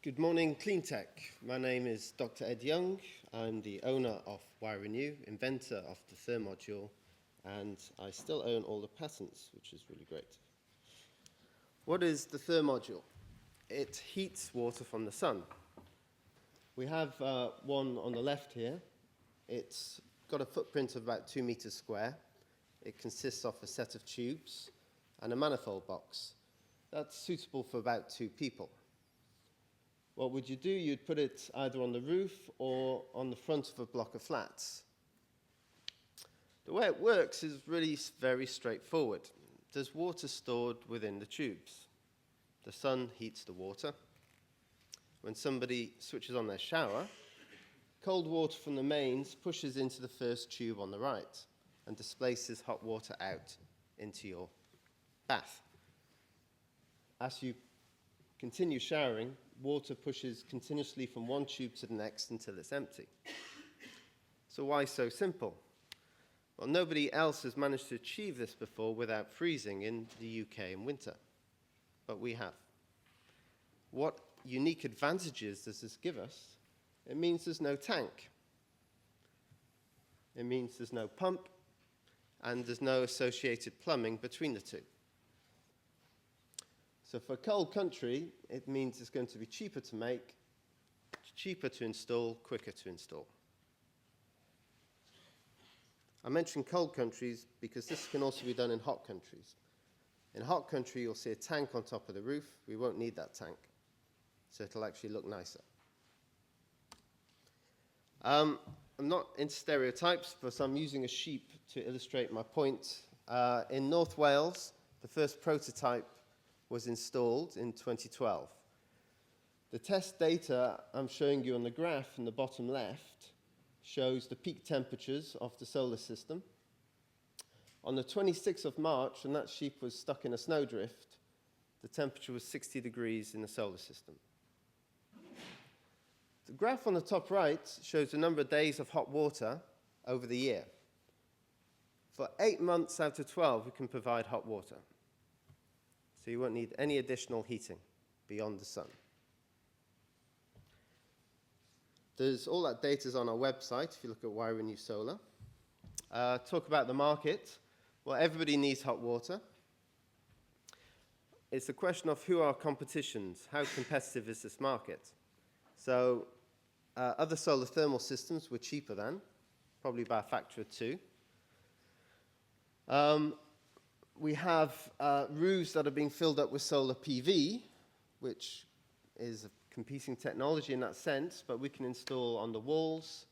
Good morning, Cleantech. My name is Dr. Ed Young. I'm the owner of YRenew, inventor of the thermodule, and I still own all the patents, which is really great. What is the thermodule? It heats water from the sun. We have one on the left here. It's got a footprint of about 2 meters square. It consists of a set of tubes and a manifold box. That's suitable for about 2 people. What would you do? You'd put it either on the roof or on the front of a block of flats. The way it works is really very straightforward. There's water stored within the tubes. The sun heats the water. When somebody switches on their shower, cold water from the mains pushes into the first tube on the right and displaces hot water out into your bath. As you continue showering, water pushes continuously from one tube to the next until it's empty. So why so simple? Well, nobody else has managed to achieve this before without freezing in the UK in winter, but we have. What unique advantages does this give us? It means there's no tank. It means there's no pump, and there's no associated plumbing between the two. So for a cold country, it means it's going to be cheaper to make, cheaper to install, quicker to install. I mention cold countries because this can also be done in hot countries. In a hot country, you'll see a tank on top of the roof. We won't need that tank, so it'll actually look nicer. I'm not into stereotypes, but I'm using a sheep to illustrate my point. In North Wales, the first prototype was installed in 2012. The test data I'm showing you on the graph in the bottom left shows the peak temperatures of the solar system. On the 26th of March, when that sheep was stuck in a snowdrift, the temperature was 60 degrees in the solar system. The graph on the top right shows the number of days of hot water over the year. For 8 months out of 12, we can provide hot water. So you won't need any additional heating beyond the sun. All that data is on our website if you look at YRenew Solar. Talk about the market. Well, everybody needs hot water. It's a question of who are our competitions, how competitive is this market? So other solar thermal systems were cheaper than, probably by a factor of 2. We have roofs that are being filled up with solar PV, which is a competing technology in that sense, but we can install on the walls.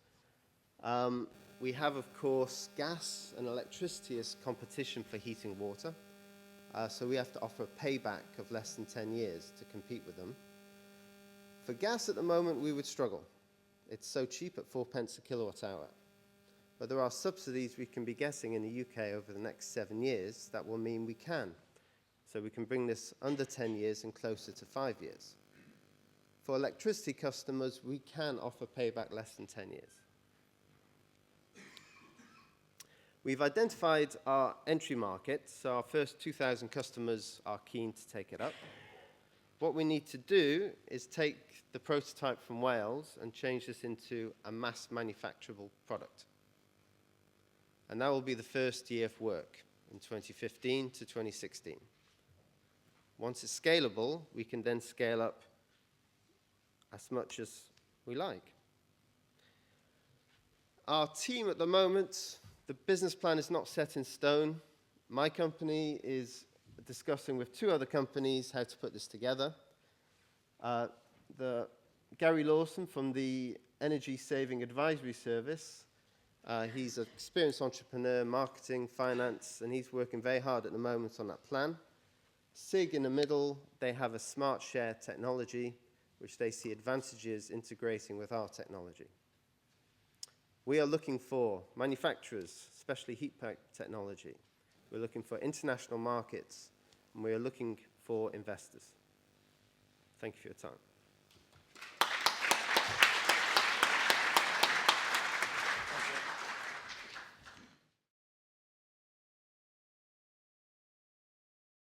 We have, of course, gas and electricity as competition for heating water. So we have to offer a payback of less than 10 years to compete with them. For gas at the moment, we would struggle. It's so cheap at 4 pence a kilowatt hour. But there are subsidies we can be getting in the UK over the next 7 years that will mean we can. So we can bring this under 10 years and closer to 5 years. For electricity customers, we can offer payback less than 10 years. We've identified our entry market, so our first 2,000 customers are keen to take it up. What we need to do is take the prototype from Wales and change this into a mass manufacturable product. And that will be the first year of work in 2015 to 2016. Once it's scalable, we can then scale up as much as we like. Our team at the moment, the business plan is not set in stone. My company is discussing with 2 other companies how to put this together. Gary Lawson from the Energy Saving Advisory Service, he's an experienced entrepreneur, marketing, finance, and he's working very hard at the moment on that plan. SIG in the middle, they have a smart share technology, which they see advantages integrating with our technology. We are looking for manufacturers, especially heat pipe technology. We're looking for international markets, and we are looking for investors. Thank you for your time.